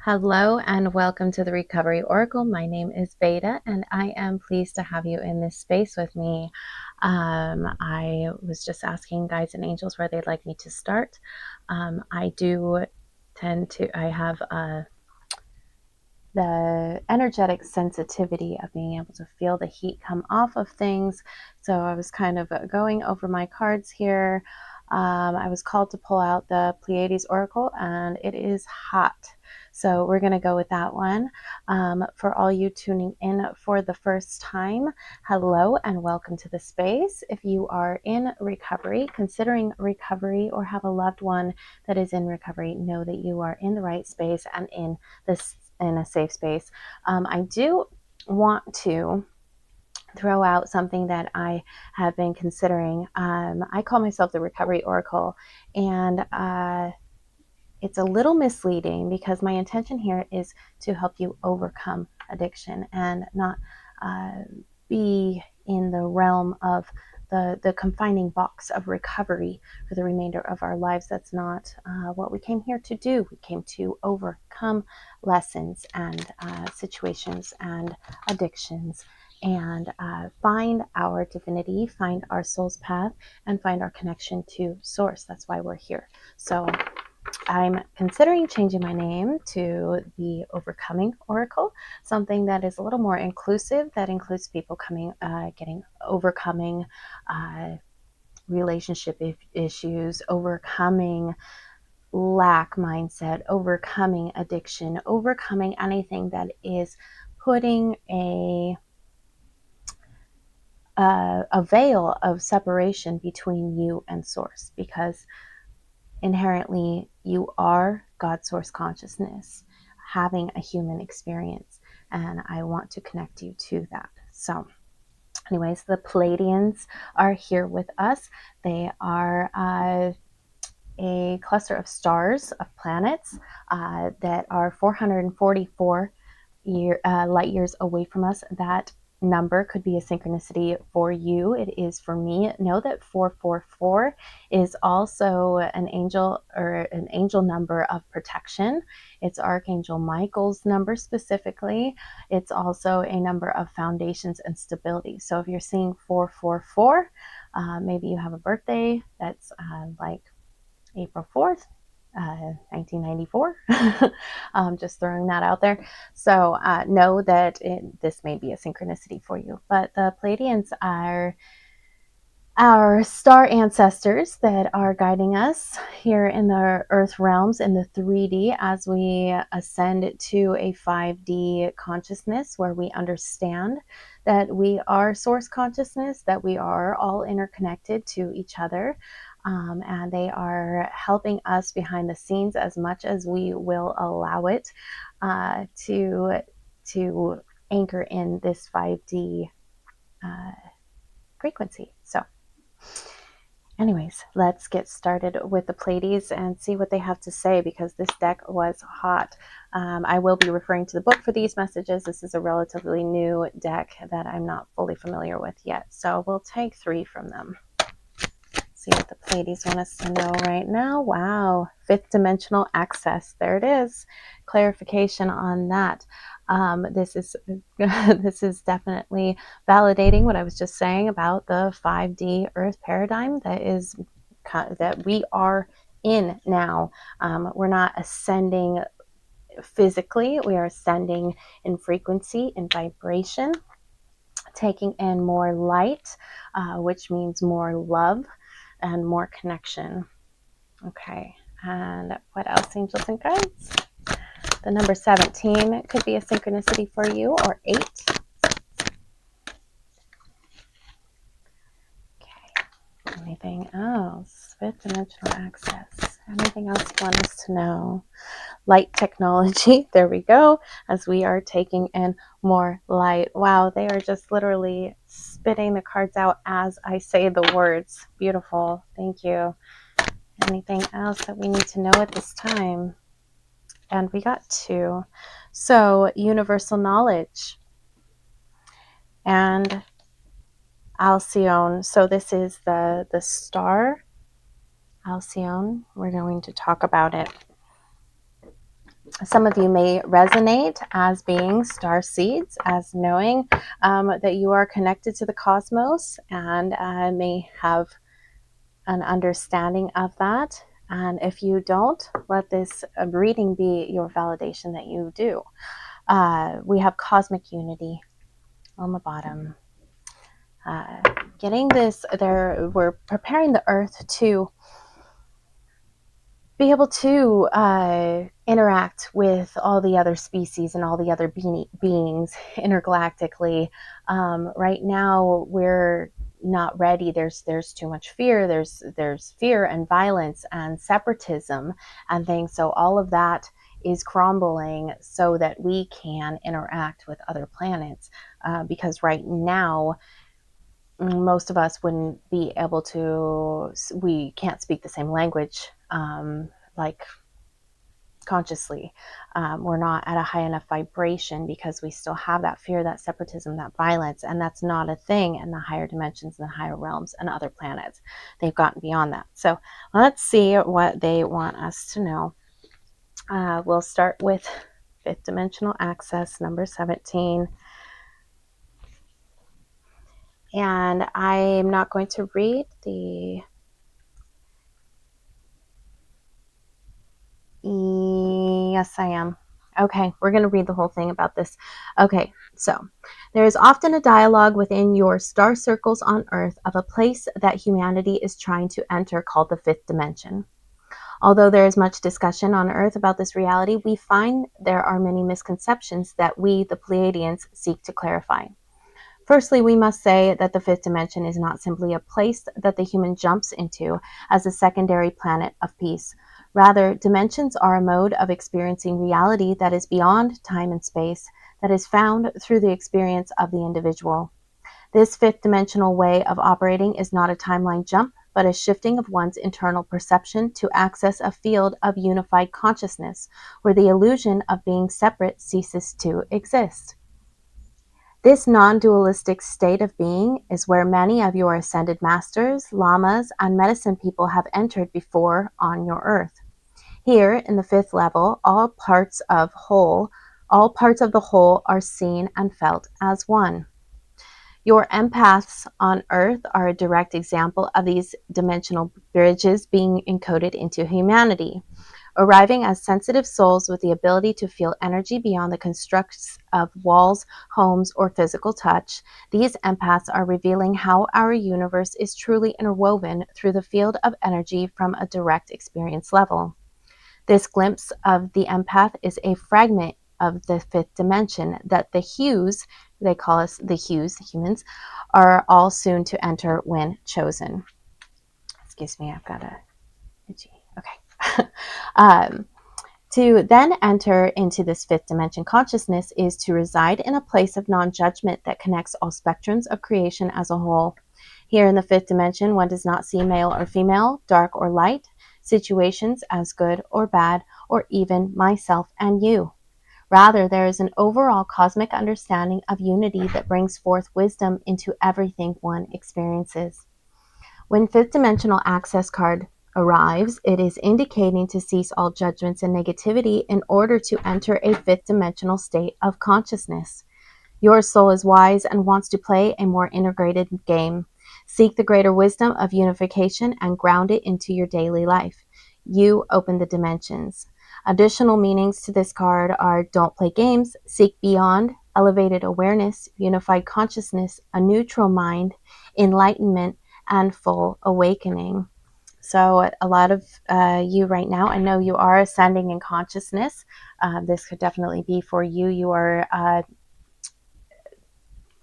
Hello and welcome to the Recovery Oracle. My name is Veda and I am pleased to have you in this space with me. I was just asking guides and angels where they'd like me to start. I have the energetic sensitivity of being able to feel the heat come off of things. So I was kind of going over my cards here. I was called to pull out the Pleiades Oracle and it is hot. So we're going to go with that one. For all you tuning in for the first time, hello and welcome to the space. If you are in recovery, considering recovery, or have a loved one that is in recovery, know that you are in the right space and in a safe space. I do want to throw out something that I have been considering. I call myself the Recovery Oracle, and it's a little misleading because my intention here is to help you overcome addiction and not be in the realm of the confining box of recovery for the remainder of our lives. That's not what we came here to do. We came to overcome lessons and situations and addictions and find our divinity, find our soul's path, and find our connection to source. That's why we're here. So I'm considering changing my name to the Overcoming Oracle, something that is a little more inclusive, that includes people overcoming relationship issues, overcoming lack mindset, overcoming addiction, overcoming anything that is putting a veil of separation between you and source, because inherently you are God source consciousness having a human experience, and I want to connect you to that. So anyways, the Pleiadians are here with us. They are a cluster of stars, of planets that are 444 light years away from us. That number could be a synchronicity for you. It is for me. Know that 444 is also an angel, or an angel number of protection. It's Archangel Michael's number specifically. It's also a number of foundations and stability. So if you're seeing 444, maybe you have a birthday that's like April 4th, 1994. Just throwing that out there. So know that this may be a synchronicity for you. But the Pleiadians are our star ancestors that are guiding us here in the earth realms, in the 3D, as we ascend to a 5D consciousness where we understand that we are source consciousness, that we are all interconnected to each other. And they are helping us behind the scenes as much as we will allow it to anchor in this 5D frequency. So anyways, let's get started with the Pleiades and see what they have to say, because this deck was hot. I will be referring to the book for these messages. This is a relatively new deck that I'm not fully familiar with yet. So we'll take 3 from them. See what the Pleiades want us to know right now. Wow, 5th dimensional access. There it is. Clarification on that. This is definitely validating what I was just saying about the 5D Earth paradigm that we are in now. We're not ascending physically. We are ascending in frequency, in vibration, taking in more light, which means more love and more connection. Okay, and what else, angels and guides? The number 17 could be a synchronicity for you, or 8. Okay, anything else? 5th dimensional access. Anything else you want us to know? Light technology. There we go. As we are taking in more light. Wow, they are just literally spitting the cards out as I say the words. Beautiful. Thank you. Anything else that we need to know at this time? And we got 2. So universal knowledge and Alcyone. So this is the star Alcyone. We're going to talk about it. Some of you may resonate as being star seeds, as knowing that you are connected to the cosmos, and may have an understanding of that. And if you don't, let this reading be your validation that you do. We have cosmic unity on the bottom. Getting this there, we're preparing the earth to be able to interact with all the other species and all the other beings intergalactically. Right now, we're not ready. There's too much fear. There's fear and violence and separatism and things. So all of that is crumbling so that we can interact with other planets. Because right now, most of us wouldn't be able to, we can't speak the same language, like consciously. We're not at a high enough vibration because we still have that fear, that separatism, that violence, and that's not a thing in the higher dimensions and the higher realms and other planets. They've gotten beyond that. So let's see what they want us to know. We'll start with fifth dimensional access, number 17. And I'm not going to read the... Yes, I am. Okay, we're going to read the whole thing about this. Okay, so there is often a dialogue within your star circles on Earth of a place that humanity is trying to enter called the fifth dimension. Although there is much discussion on Earth about this reality, we find there are many misconceptions that we, the Pleiadians, seek to clarify. Firstly, we must say that the fifth dimension is not simply a place that the human jumps into as a secondary planet of peace. Rather, dimensions are a mode of experiencing reality that is beyond time and space, that is found through the experience of the individual. This fifth dimensional way of operating is not a timeline jump, but a shifting of one's internal perception to access a field of unified consciousness, where the illusion of being separate ceases to exist. This non-dualistic state of being is where many of your ascended masters, lamas, and medicine people have entered before on your earth. Here, in the fifth level, all parts of the whole are seen and felt as one. Your empaths on earth are a direct example of these dimensional bridges being encoded into humanity. Arriving as sensitive souls with the ability to feel energy beyond the constructs of walls, homes, or physical touch, these empaths are revealing how our universe is truly interwoven through the field of energy from a direct experience level. This glimpse of the empath is a fragment of the fifth dimension that the hues, they call us the hues, humans, are all soon to enter when chosen. Excuse me, I've got a itchy. Okay. To then enter into this fifth dimension consciousness is to reside in a place of non-judgment that connects all spectrums of creation as a whole. Here in the fifth dimension, one does not see male or female, dark or light, situations as good or bad, or even myself and you. Rather, there is an overall cosmic understanding of unity that brings forth wisdom into everything one experiences. When fifth dimensional access card arrives, it is indicating to cease all judgments and negativity in order to enter a fifth dimensional state of consciousness. Your soul is wise and wants to play a more integrated game. Seek the greater wisdom of unification and ground it into your daily life. You open the dimensions. Additional meanings to this card are don't play games, seek beyond, elevated awareness, unified consciousness, a neutral mind, enlightenment, and full awakening. So a lot of you right now, I know you are ascending in consciousness. This could definitely be for you. You are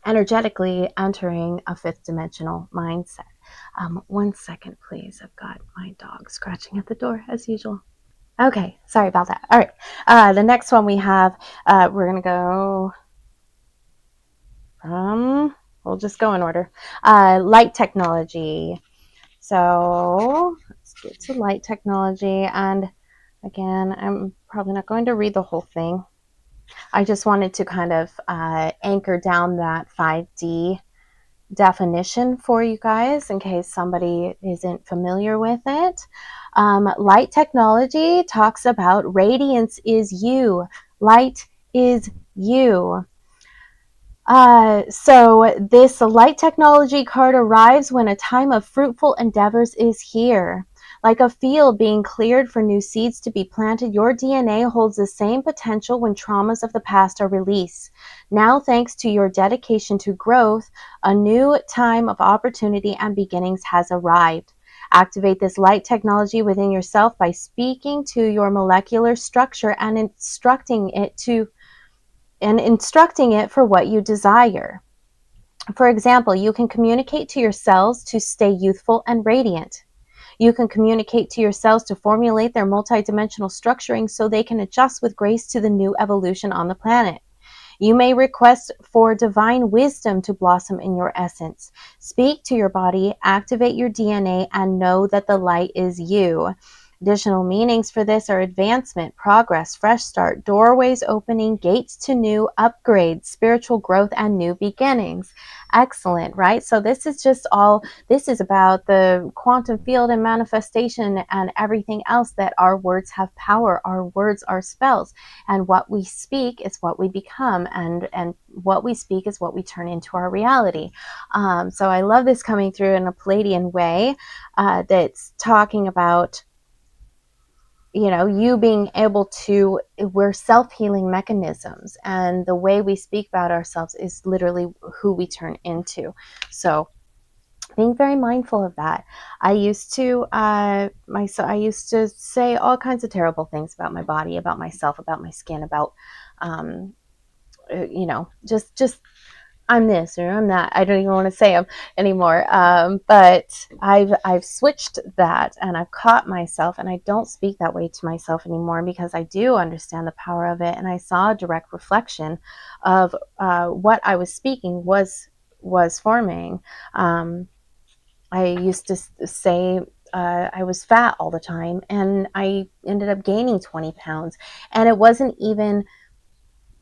energetically entering a fifth dimensional mindset. 1 second, please. I've got my dog scratching at the door as usual. Okay, sorry about that. All right, the next one we have, we're going to go from, we'll just go in order. Light technology. So let's get to light technology. And again, I'm probably not going to read the whole thing. I just wanted to kind of anchor down that 5D definition for you guys in case somebody isn't familiar with it. Light technology talks about radiance is you. Light is you. So this light technology card arrives when a time of fruitful endeavors is here. Like a field being cleared for new seeds to be planted, your DNA holds the same potential when traumas of the past are released. Now, thanks to your dedication to growth, a new time of opportunity and beginnings has arrived. Activate this light technology within yourself by speaking to your molecular structure and instructing it for what you desire. For example, you can communicate to your cells to stay youthful and radiant. You can communicate to your cells to formulate their multidimensional structuring so they can adjust with grace to the new evolution on the planet. You may request for divine wisdom to blossom in your essence. Speak to your body, activate your DNA, and know that the light is you. Additional meanings for this are advancement, progress, fresh start, doorways opening, gates to new, upgrades, spiritual growth, and new beginnings. Excellent, right? So this is about the quantum field and manifestation and everything else, that our words have power. Our words are spells, and what we speak is what we become, and what we speak is what we turn into our reality. So I love this coming through in a Palladian way, that's talking about, you being able to, we're self-healing mechanisms, and the way we speak about ourselves is literally who we turn into. So being very mindful of that. I used to say all kinds of terrible things about my body, about myself, about my skin, about just I'm this or I'm that. I don't even want to say them anymore. But I've switched that, and I've caught myself, and I don't speak that way to myself anymore, because I do understand the power of it, and I saw a direct reflection of what I was speaking was forming. I used to say I was fat all the time, and I ended up gaining 20 pounds, and it wasn't even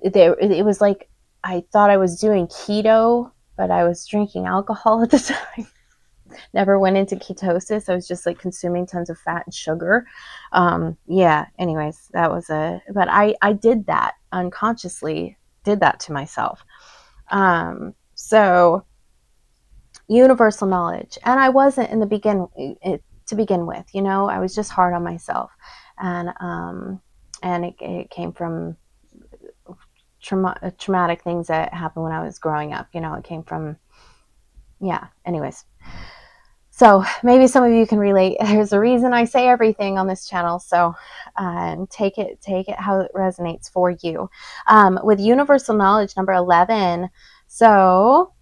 there. It was like I thought I was doing keto, but I was drinking alcohol at the time. Never went into ketosis. I was just like consuming tons of fat and sugar. Anyways, but I did that unconsciously, did that to myself. So universal knowledge. And I wasn't to begin with, I was just hard on myself. And it came from traumatic things that happened when I was growing up. It came from, anyways. So maybe some of you can relate. There's a reason I say everything on this channel. So take it how it resonates for you. With universal knowledge, number 11. So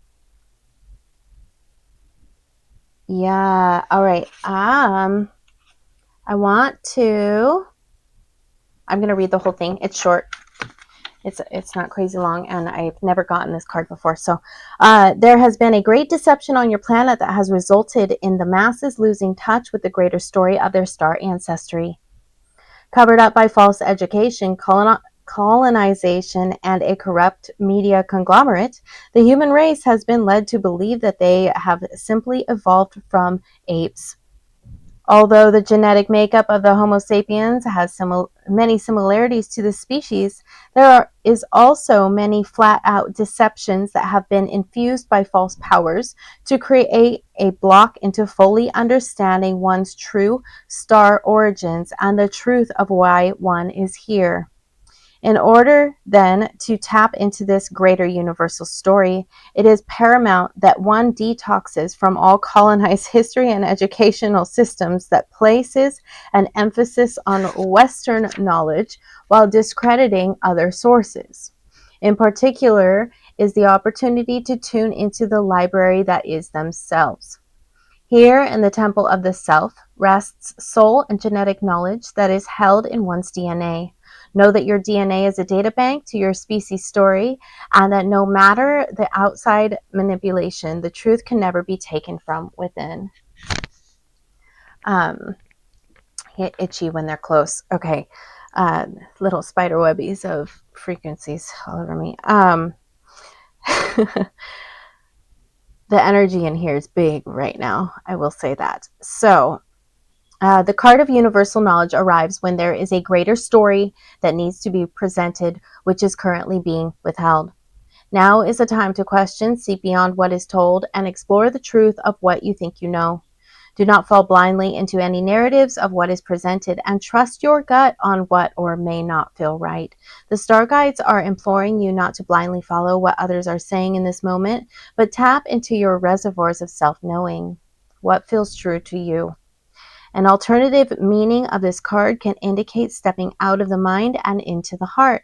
yeah. All right. I'm going to read the whole thing. It's short. It's not crazy long, and I've never gotten this card before. So there has been a great deception on your planet that has resulted in the masses losing touch with the greater story of their star ancestry. Covered up by false education, colonization, and a corrupt media conglomerate, the human race has been led to believe that they have simply evolved from apes. Although the genetic makeup of the Homo sapiens has many similarities to the species, there is also many flat-out deceptions that have been infused by false powers to create a block into fully understanding one's true star origins and the truth of why one is here. In order, then, to tap into this greater universal story, it is paramount that one detoxes from all colonized history and educational systems that places an emphasis on Western knowledge while discrediting other sources. In particular, is the opportunity to tune into the library that is themselves. Here, in the temple of the self, rests soul and genetic knowledge that is held in one's DNA. Know that your DNA is a data bank to your species story, and that no matter the outside manipulation, the truth can never be taken from within. Get itchy when they're close. Okay. Little spider webbies of frequencies all over me. The energy in here is big right now. I will say that. So, The card of universal knowledge arrives when there is a greater story that needs to be presented, which is currently being withheld. Now is the time to question, see beyond what is told, and explore the truth of what you think you know. Do not fall blindly into any narratives of what is presented, and trust your gut on what or may not feel right. The star guides are imploring you not to blindly follow what others are saying in this moment, but tap into your reservoirs of self-knowing. What feels true to you? An alternative meaning of this card can indicate stepping out of the mind and into the heart.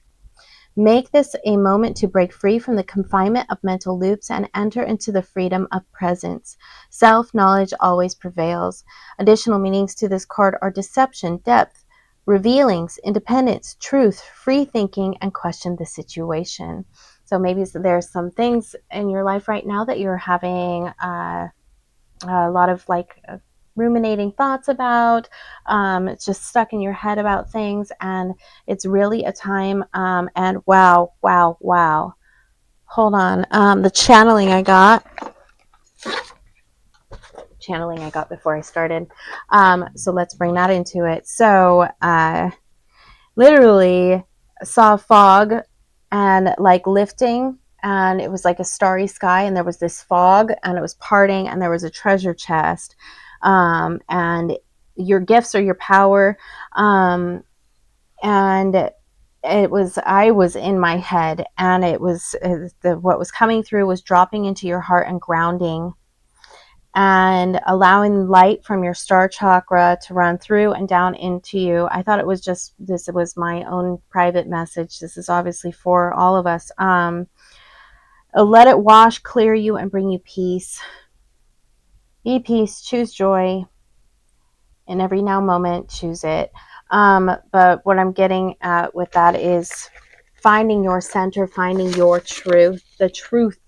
Make this a moment to break free from the confinement of mental loops and enter into the freedom of presence. Self-knowledge always prevails. Additional meanings to this card are deception, depth, revealings, independence, truth, free thinking, and question the situation. So maybe there's some things in your life right now that you're having a lot of ruminating thoughts about. It's just stuck in your head about things, and it's really a time. And wow, hold on. The channeling I got before I started. So let's bring that into it. So literally saw fog and lifting, and it was like a starry sky, and there was this fog, and it was parting, and there was a treasure chest, and your gifts are your power, and I was in my head, and it was what was coming through was dropping into your heart and grounding, and allowing light from your star chakra to run through and down into you. I thought this was my own private message. This is obviously for all of us. Let it wash, clear you, and bring you peace. Be peace, choose joy. In every now moment, choose it. But what I'm getting at with that is finding your center, finding your truth, the truth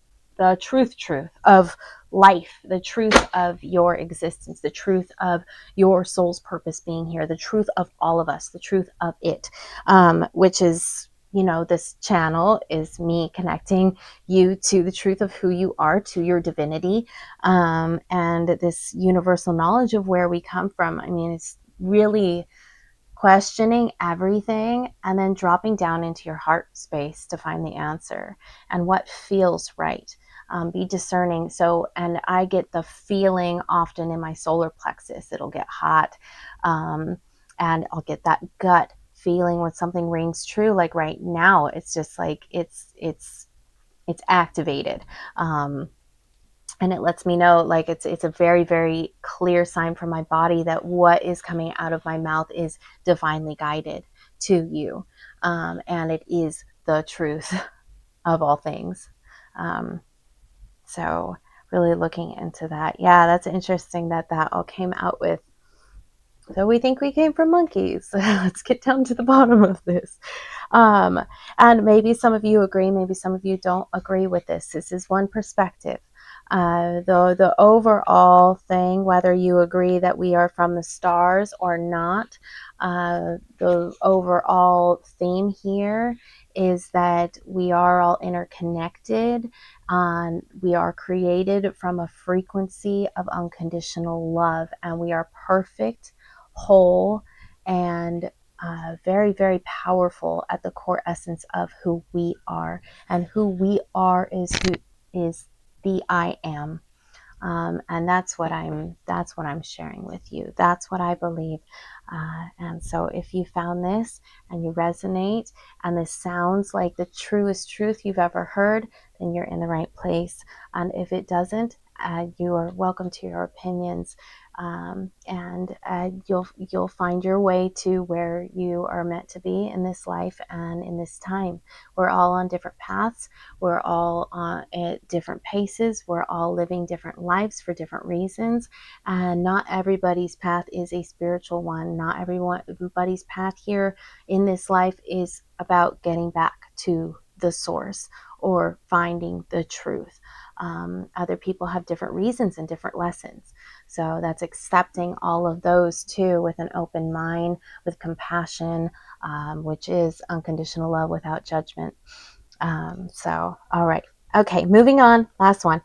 of life, the truth of your existence, the truth of your soul's purpose being here, the truth of all of us, the truth of it, which is, this channel is me connecting you to the truth of who you are, to your divinity, and this universal knowledge of where we come from. I mean, it's really questioning everything and then dropping down into your heart space to find the answer and what feels right. Be discerning. So, and I get the feeling often in my solar plexus, it'll get hot, and I'll get that gut feeling when something rings true. Like right now, it's just like it's activated. And it lets me know, it's a very, very clear sign from my body that what is coming out of my mouth is divinely guided to you, and it is the truth of all things. So really looking into that. Yeah, that's interesting that all came out with. So we think we came from monkeys. Let's get down to the bottom of this. And maybe some of you agree, maybe some of you don't agree with this. This is one perspective. The overall thing, whether you agree that we are from the stars or not, the overall theme here is that we are all interconnected. We are created from a frequency of unconditional love, and we are perfect, whole, and very, very powerful at the core essence of who we are. And who we are is the I am. And that's what I'm sharing with you. That's what I believe. And so if you found this and you resonate and this sounds like the truest truth you've ever heard, then you're in the right place. And if it doesn't, you are welcome to your opinions, and you'll find your way to where you are meant to be in this life and in this time. We're all on different paths. We're all at different paces. We're all living different lives for different reasons, and not everybody's path is a spiritual one. Not everybody's path here in this life is about getting back to the source or finding the truth. Other people have different reasons and different lessons. So that's accepting all of those too, with an open mind, with compassion, which is unconditional love without judgment. So, all right. Okay, moving on. Last one.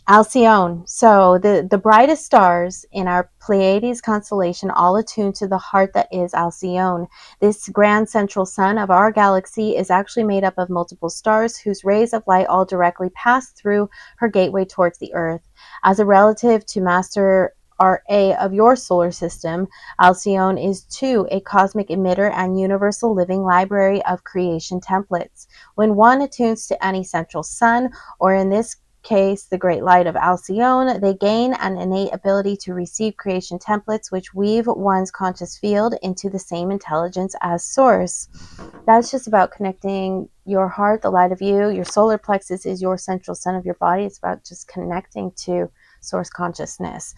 Alcyone. So the brightest stars in our Pleiades constellation all attune to the heart that is Alcyone. This grand central sun of our galaxy is actually made up of multiple stars whose rays of light all directly pass through her gateway towards the Earth. As a relative to Master RA of your solar system, Alcyone is too a cosmic emitter and universal living library of creation templates. When one attunes to any central sun, or in this case the great light of Alcyone, they gain an innate ability to receive creation templates which weave one's conscious field into the same intelligence as source. That's just about connecting your heart, the light of you. Your solar plexus is your central sun of your body. It's about just connecting to source consciousness.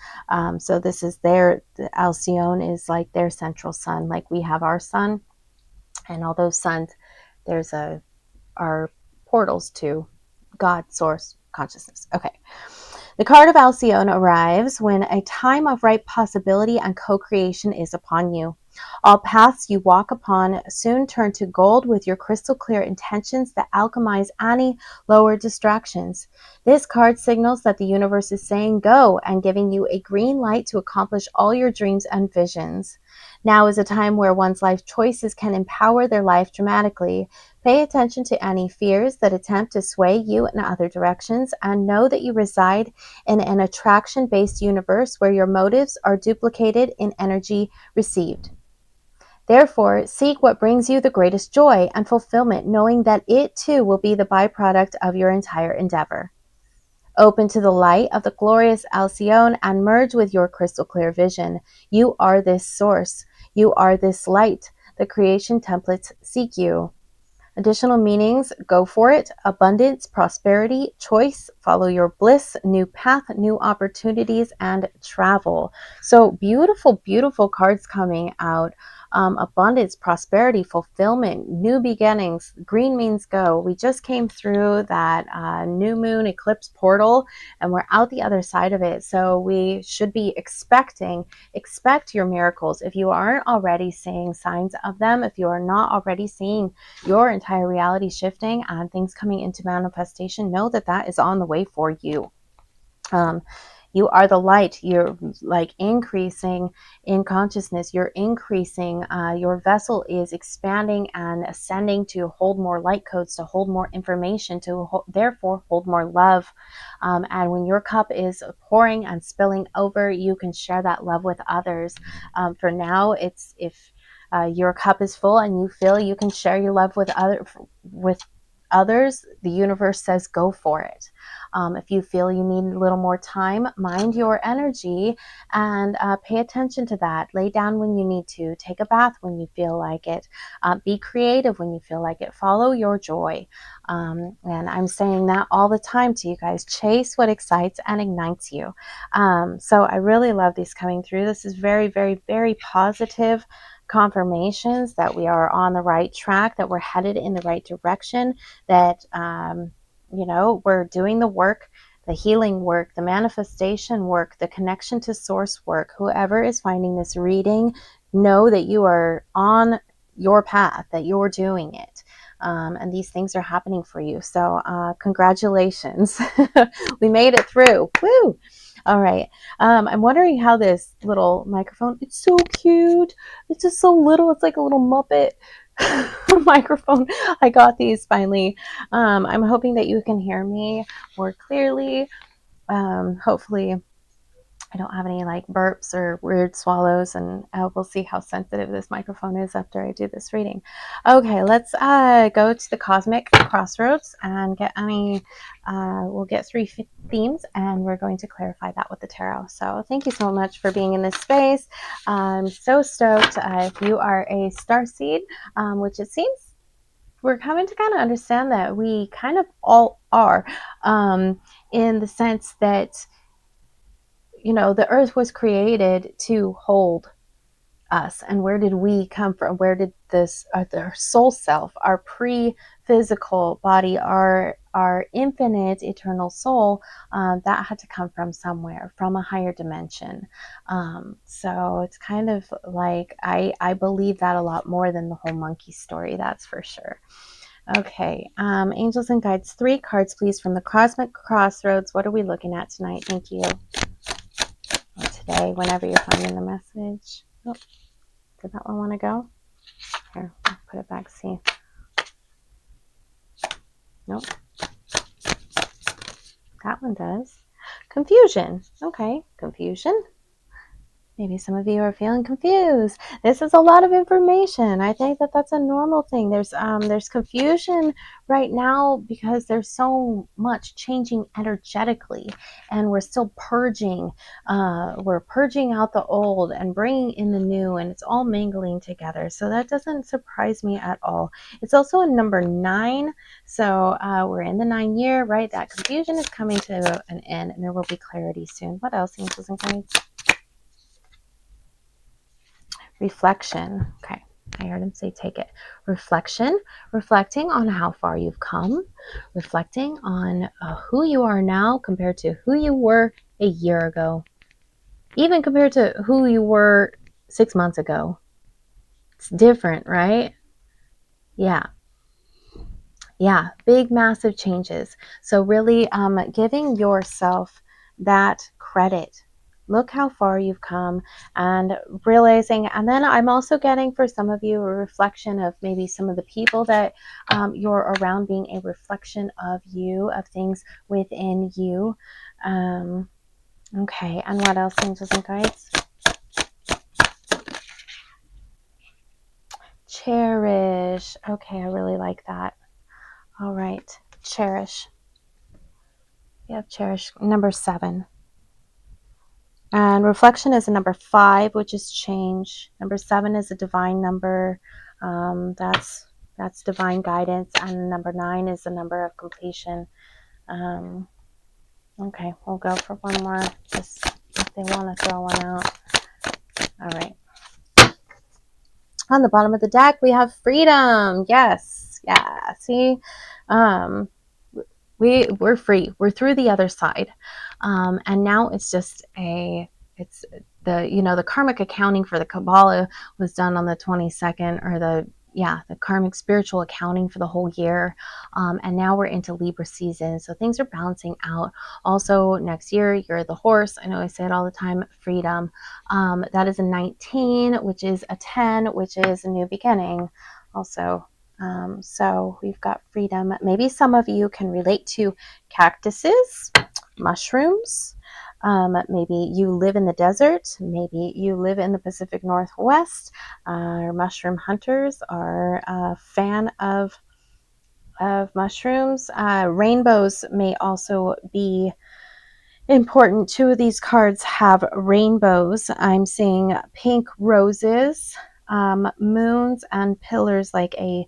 So this is the Alcyone is like their central sun, like we have our sun, and all those suns, there's our portals to God, source, consciousness. Okay. The card of Alcyone arrives when a time of ripe possibility and co-creation is upon you. All paths you walk upon soon turn to gold with your crystal clear intentions that alchemize any lower distractions. This card signals that the universe is saying go and giving you a green light to accomplish all your dreams and visions. Now is a time where one's life choices can empower their life dramatically. Pay attention to any fears that attempt to sway you in other directions, and know that you reside in an attraction-based universe where your motives are duplicated in energy received. Therefore, seek what brings you the greatest joy and fulfillment, knowing that it too will be the byproduct of your entire endeavor. Open to the light of the glorious Alcyone and merge with your crystal clear vision. You are this source. You are this light. The creation templates seek you. Additional meanings, go for it. Abundance, prosperity, choice, follow your bliss, new path, new opportunities, and travel. So beautiful, beautiful cards coming out. Abundance, prosperity, fulfillment, new beginnings. Green means go. We just came through that new moon eclipse portal, and we're out the other side of it. So we should be expect your miracles. If you aren't already seeing signs of them, if you are not already seeing your entire reality shifting and things coming into manifestation, know that that is on the way for you. You are the light. You're like increasing in consciousness. You're increasing. Your vessel is expanding and ascending to hold more light codes, to hold more information, to therefore hold more love. And when your cup is pouring and spilling over, you can share that love with others. For now, it's if your cup is full and you feel you can share your love with others, the universe says go for it. If you feel you need a little more time, mind your energy and pay attention to that. Lay down when you need to. Take a bath when you feel like it. Be creative when you feel like it. Follow your joy. And I'm saying that all the time to you guys. Chase what excites and ignites you. So I really love these coming through. This is very, very, very positive confirmations that we are on the right track, that we're headed in the right direction, that we're doing the work, the healing work, the manifestation work, the connection to source work. Whoever is finding this reading, know that you are on your path, that you're doing it. And these things are happening for you. So congratulations. We made it through. Woo! All right. I'm wondering how this little microphone, it's so cute. It's just so little. It's like a little Muppet microphone. I got these finally. I'm hoping that you can hear me more clearly. Hopefully I don't have any like burps or weird swallows, and we'll see how sensitive this microphone is after I do this reading. Okay, let's go to the cosmic crossroads and get any, we'll get 3 themes, and we're going to clarify that with the tarot. So thank you so much for being in this space. I'm so stoked. If you are a starseed, which it seems we're coming to kind of understand that we kind of all are, in the sense that the earth was created to hold us. And where did we come from? Where did this, our soul self, our pre-physical body, our infinite eternal soul, that had to come from somewhere, from a higher dimension. So it's kind of like, I believe that a lot more than the whole monkey story, that's for sure. Okay, angels and guides, 3 cards, please, from the Cosmic Crossroads. What are we looking at tonight? Thank you. Or today, whenever you're finding the message. Oh, did that one want to go? Here, I'll put it back, see. Nope. That one does. Confusion. Okay, confusion. Maybe some of you are feeling confused. This is a lot of information. I think that that's a normal thing. There's confusion right now because there's so much changing energetically, and we're still purging. We're purging out the old and bringing in the new, and it's all mingling together. So that doesn't surprise me at all. It's also a number 9, so we're in the 9 year, right? That confusion is coming to an end, and there will be clarity soon. What else, angels and guides? Reflection. Okay, I heard him say take it. Reflection, reflecting on how far you've come, reflecting on who you are now compared to who you were a year ago, even compared to who you were 6 months ago. It's different, right? Yeah. Yeah, big, massive changes. So really giving yourself that credit. Look how far you've come, and realizing, and then I'm also getting for some of you a reflection of maybe some of the people that you're around being a reflection of you, of things within you. Okay, and what else, angels and guides? Cherish. Okay, I really like that. All right, cherish. We have cherish, number 7. And reflection is a number 5, which is change. Number 7 is a divine number. That's divine guidance. And number 9 is the number of completion. Okay, we'll go for one more, just if they want to throw one out. All right. On the bottom of the deck, we have freedom. Yes. Yeah. See? We're free. We're through the other side. And now it's just it's the karmic accounting for the Kabbalah was done on the 22nd, or the karmic spiritual accounting for the whole year. And now we're into Libra season. So things are balancing out. Also next year, you're the horse. I know I say it all the time, freedom. That is a 19, which is a 10, which is a new beginning. Also, so we've got freedom. Maybe some of you can relate to cactuses, mushrooms. Maybe you live in the desert. Maybe you live in the Pacific Northwest. Mushroom hunters are a fan of mushrooms. Rainbows may also be important. 2 of these cards have rainbows. I'm seeing pink roses, moons, and pillars, like a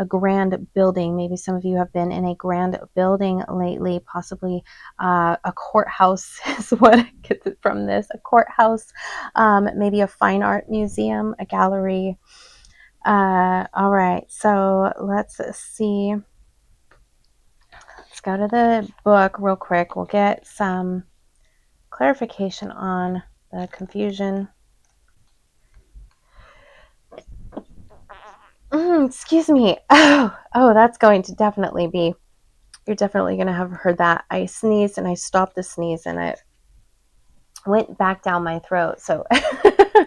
grand building. Maybe some of you have been in a grand building lately, possibly a courthouse is what I get from this. A courthouse, maybe a fine art museum, a gallery. All right, so let's see. Let's go to the book real quick. We'll get some clarification on the confusion. Excuse me. Oh, that's going to definitely be, you're definitely going to have heard that. I sneezed and I stopped the sneeze and it went back down my throat. So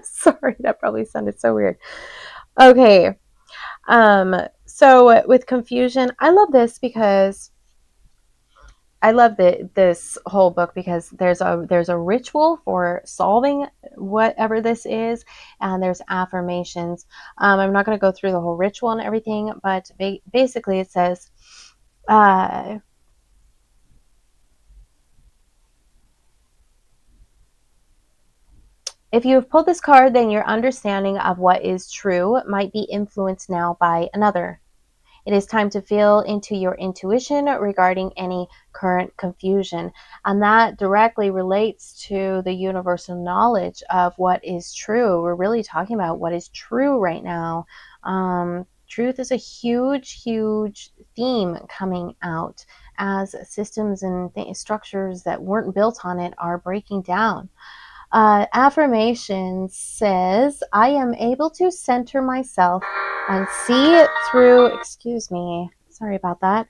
sorry, that probably sounded so weird. Okay. So with confusion, I love this because I love this whole book because there's a ritual for solving whatever this is, and there's affirmations. I'm not going to go through the whole ritual and everything, but basically it says, if you have pulled this card, then your understanding of what is true might be influenced now by another. It is time to feel into your intuition regarding any current confusion. And that directly relates to the universal knowledge of what is true. We're really talking about what is true right now. Truth is a huge, huge theme coming out as systems and structures that weren't built on it are breaking down. Affirmation says, I am able to center myself and see it through, excuse me, Sorry about that.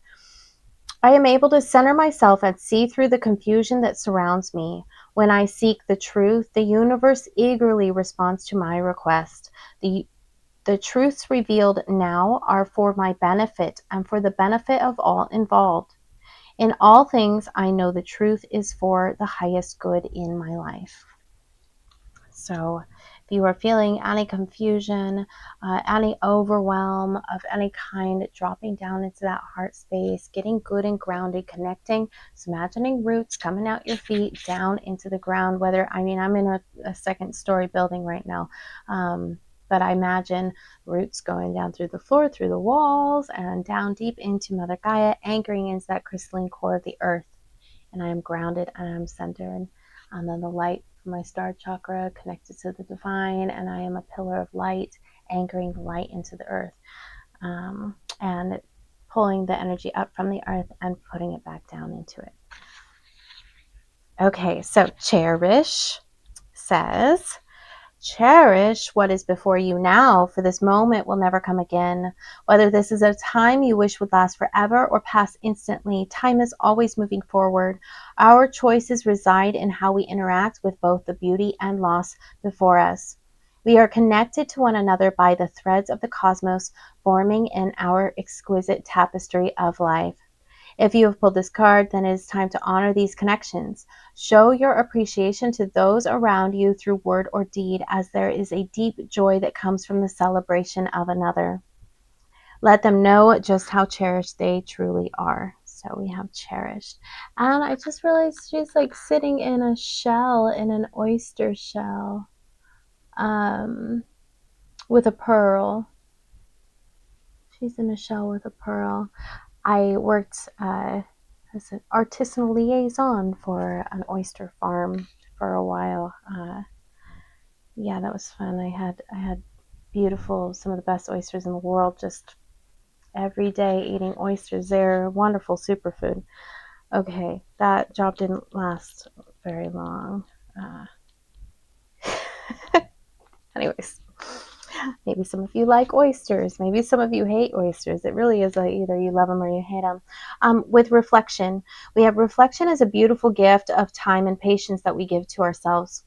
I am able to center myself and see through the confusion that surrounds me. When I seek the truth, the universe eagerly responds to my request. The truths revealed now are for my benefit and for the benefit of all involved. In all things, I know the truth is for the highest good in my life. So if you are feeling any confusion, any overwhelm of any kind, dropping down into that heart space, getting good and grounded, connecting, so imagining roots coming out your feet down into the ground, I'm in a second story building right now. But I imagine roots going down through the floor, through the walls, and down deep into Mother Gaia, anchoring into that crystalline core of the earth. And I am grounded and I'm centered. And then the light from my star chakra connected to the divine, and I am a pillar of light, anchoring the light into the earth, and pulling the energy up from the earth and putting it back down into it. Okay, so Cherish says, cherish what is before you now, for this moment will never come again. Whether this is a time you wish would last forever or pass instantly, time is always moving forward. Our choices reside in how we interact with both the beauty and loss before us. We are connected to one another by the threads of the cosmos, forming in our exquisite tapestry of life. If you have pulled this card, then it is time to honor these connections. Show your appreciation to those around you through word or deed, as there is a deep joy that comes from the celebration of another. Let them know just how cherished they truly are. So we have cherished. And I just realized she's like sitting in a shell, in an oyster shell, with a pearl. She's in a shell with a pearl. I worked as an artisanal liaison for an oyster farm for a while. Yeah, that was fun. I had beautiful, some of the best oysters in the world, just every day eating oysters. They're wonderful superfood. Okay, that job didn't last very long. Anyways, maybe some of you like oysters. Maybe some of you hate oysters. It really is either you love them or you hate them. With reflection, we have reflection as a beautiful gift of time and patience that we give to ourselves.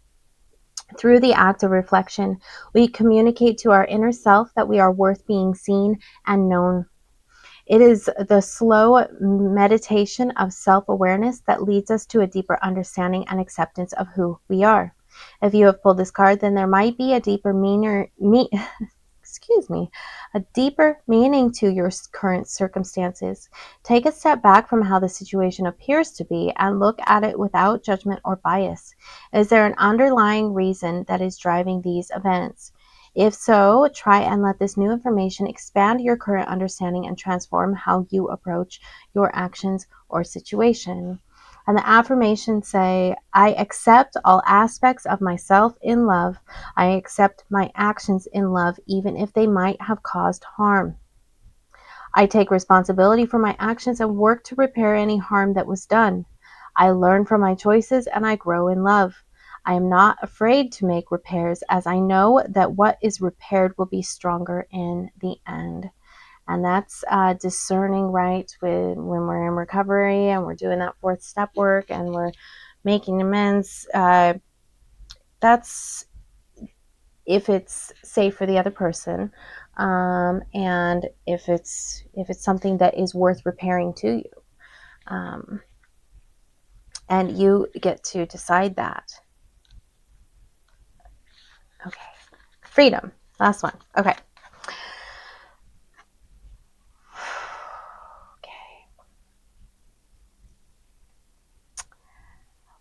Through the act of reflection, we communicate to our inner self that we are worth being seen and known. It is the slow meditation of self-awareness that leads us to a deeper understanding and acceptance of who we are. If you have pulled this card, then there might be a deeper a deeper meaning to your current circumstances. Take a step back from how the situation appears to be and look at it without judgment or bias. Is there an underlying reason that is driving these events? If so, try and let this new information expand your current understanding and transform how you approach your actions or situation. And the affirmations say, I accept all aspects of myself in love. I accept my actions in love, even if they might have caused harm. I take responsibility for my actions and work to repair any harm that was done. I learn from my choices and I grow in love. I am not afraid to make repairs, as I know that what is repaired will be stronger in the end. And that's discerning, right, when we're in recovery and we're doing that fourth step work and we're making amends. That's if it's safe for the other person, and if it's something that is worth repairing to you, and you get to decide that. Okay, freedom. Last one. Okay.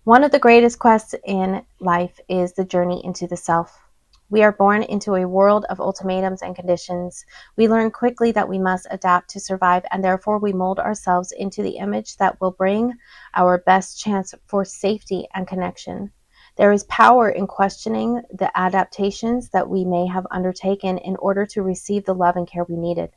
One of the greatest quests in life is the journey into the self. We are born into a world of ultimatums and conditions. We learn quickly that we must adapt to survive, and therefore we mold ourselves into the image that will bring our best chance for safety and connection. There is power in questioning the adaptations that we may have undertaken in order to receive the love and care we needed.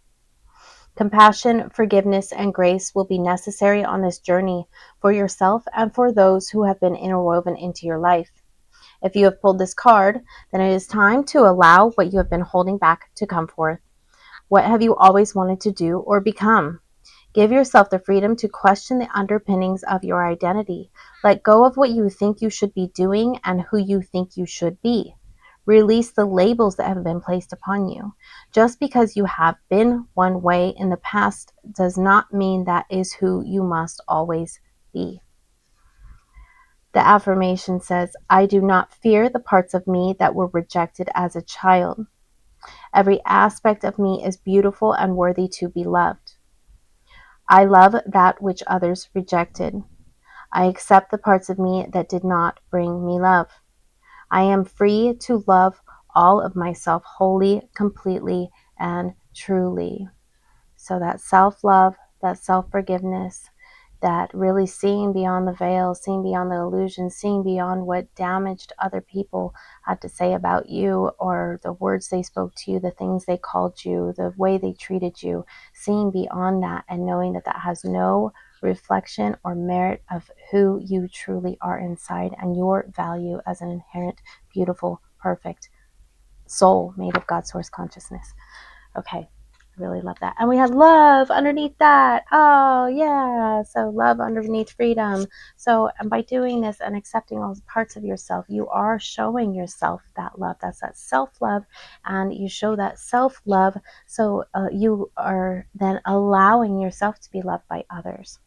Compassion, forgiveness, and grace will be necessary on this journey for yourself and for those who have been interwoven into your life. If you have pulled this card, then it is time to allow what you have been holding back to come forth. What have you always wanted to do or become? Give yourself the freedom to question the underpinnings of your identity. Let go of what you think you should be doing and who you think you should be. Release the labels that have been placed upon you. Just because you have been one way in the past does not mean that is who you must always be. The affirmation says, I do not fear the parts of me that were rejected as a child. Every aspect of me is beautiful and worthy to be loved. I love that which others rejected. I accept the parts of me that did not bring me love. I am free to love all of myself wholly, completely, and truly. So that self-love, that self-forgiveness, that really seeing beyond the veil, seeing beyond the illusion, seeing beyond what damaged other people had to say about you, or the words they spoke to you, the things they called you, the way they treated you, seeing beyond that and knowing that that has no reflection or merit of who you truly are inside and your value as an inherent, beautiful, perfect soul made of God's source consciousness. Okay. Really love that. And we have love underneath that. Oh yeah. So love underneath freedom. So, and by doing this and accepting all parts of yourself, you are showing yourself that love. That's that self-love. And you show that self-love. So you are then allowing yourself to be loved by others.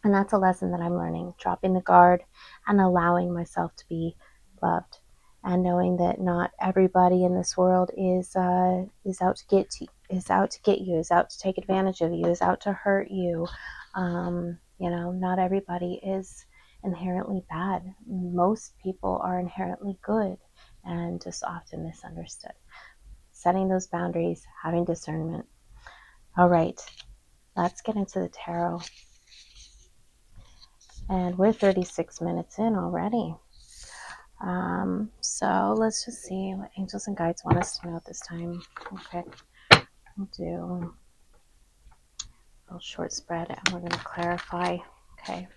And that's a lesson that I'm learning, dropping the guard and allowing myself to be loved. And knowing that not everybody in this world is out to get you, is out to take advantage of you, is out to hurt you. Not everybody is inherently bad. Most people are inherently good and just often misunderstood. Setting those boundaries, having discernment. All right, let's get into the tarot. And we're 36 minutes in already. So let's just see what angels and guides want us to know at this time. Okay, we'll do a little short spread and we're going to clarify. Okay,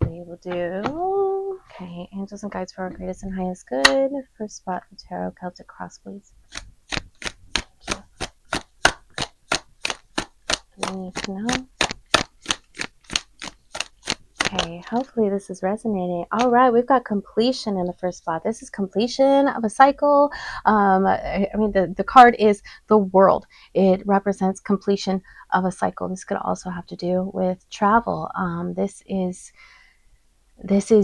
we will do, okay, angels and guides for our greatest and highest good. First spot, the tarot Celtic cross, please. Thank you. We need to know. Okay, hopefully this is resonating. All right, we've got completion in the first spot. This is completion of a cycle. The card is the world. It represents completion of a cycle. This could also have to do with travel. This is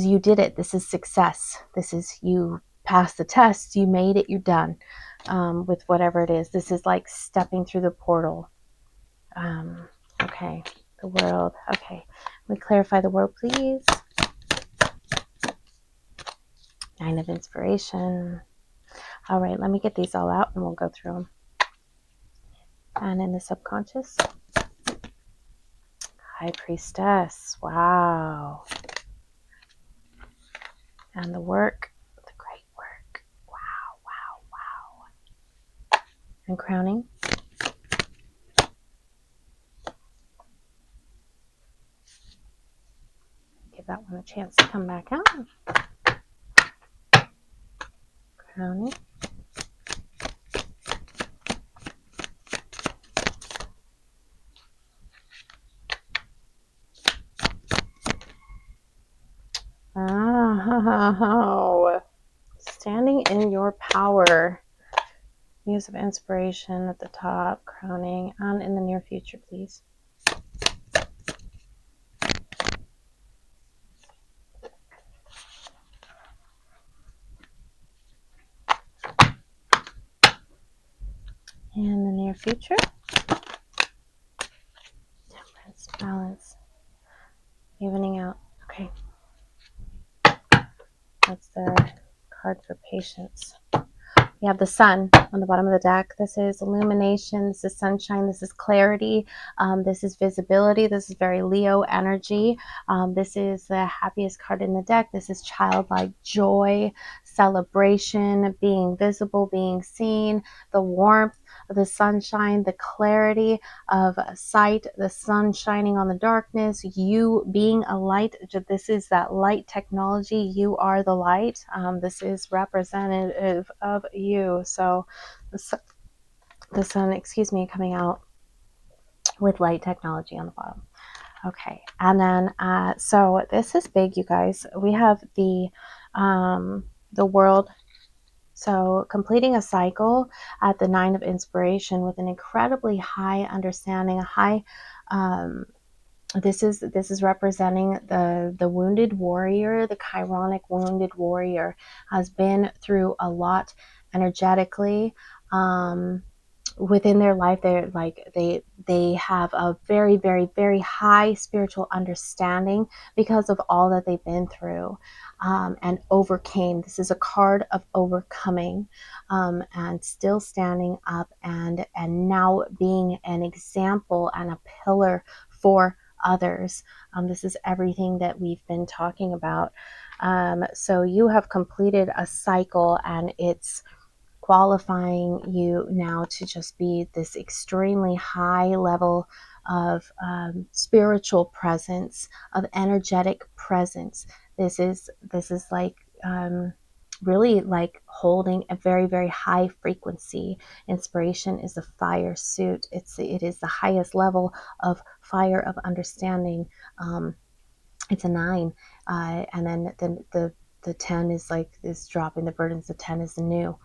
you did it. This is success. This is you passed the test. You made it. You're done with whatever it is. This is like stepping through the portal. Okay, the world. Okay. We clarify the world, please. 9 of inspiration. All right, let me get these all out and we'll go through them. And in the subconscious, High Priestess. Wow. And the work, the great work. Wow, wow, wow. And crowning. Give that one a chance to come back out. Crowning. Oh, standing in your power. Muse of inspiration at the top, crowning, and in the near future, please. In the near future. Temperance, balance, evening out. Okay. That's the card for patience. We have the sun on the bottom of the deck. This is illumination. This is sunshine. This is clarity. This is visibility. This is very Leo energy. This is the happiest card in the deck. This is childlike joy, celebration, being visible, being seen, the warmth of the sunshine, the clarity of sight, the sun shining on the darkness, you being a light. This is that light technology. You are the light. This is representative of you. So the sun, coming out with light technology on the bottom. Okay, and then so this is big, you guys. We have the world. So completing a cycle at the 9 of inspiration with an incredibly high understanding, a high this is representing the wounded warrior. The chironic wounded warrior has been through a lot energetically. Within their life, they're like they have a very, very, very high spiritual understanding because of all that they've been through, and overcame. This is a card of overcoming, and still standing up, and now being an example and a pillar for others. This is everything that we've been talking about. So you have completed a cycle, and it's qualifying you now to just be this extremely high level of spiritual presence, of energetic presence. This is like really like holding a very, very high frequency. Inspiration is a fire suit. It is the highest level of fire of understanding. It's a 9, and then the 10 is like is dropping the burdens. The 10 is the new.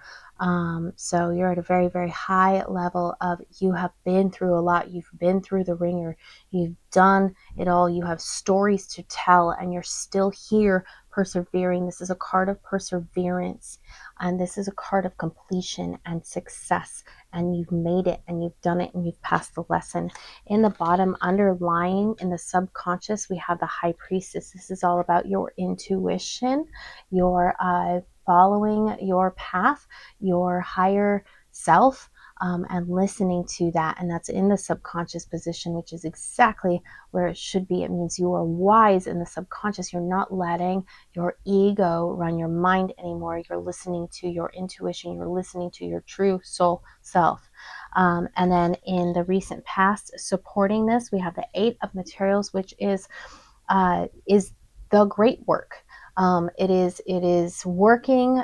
So you're at a very, very high level of, you have been through a lot. You've been through the ringer. You've done it all. You have stories to tell, and you're still here persevering. This is a card of perseverance, and this is a card of completion and success, and you've made it, and you've done it, and you've passed the lesson. In the bottom, underlying in the subconscious, we have the High Priestess. This is all about your intuition, your following your path, your higher self, and listening to that. And that's in the subconscious position, which is exactly where it should be. It means you are wise in the subconscious. You're not letting your ego run your mind anymore. You're listening to your intuition. You're listening to your true soul self. And then in the recent past, supporting this, we have the 8 of materials, which is the great work. It is working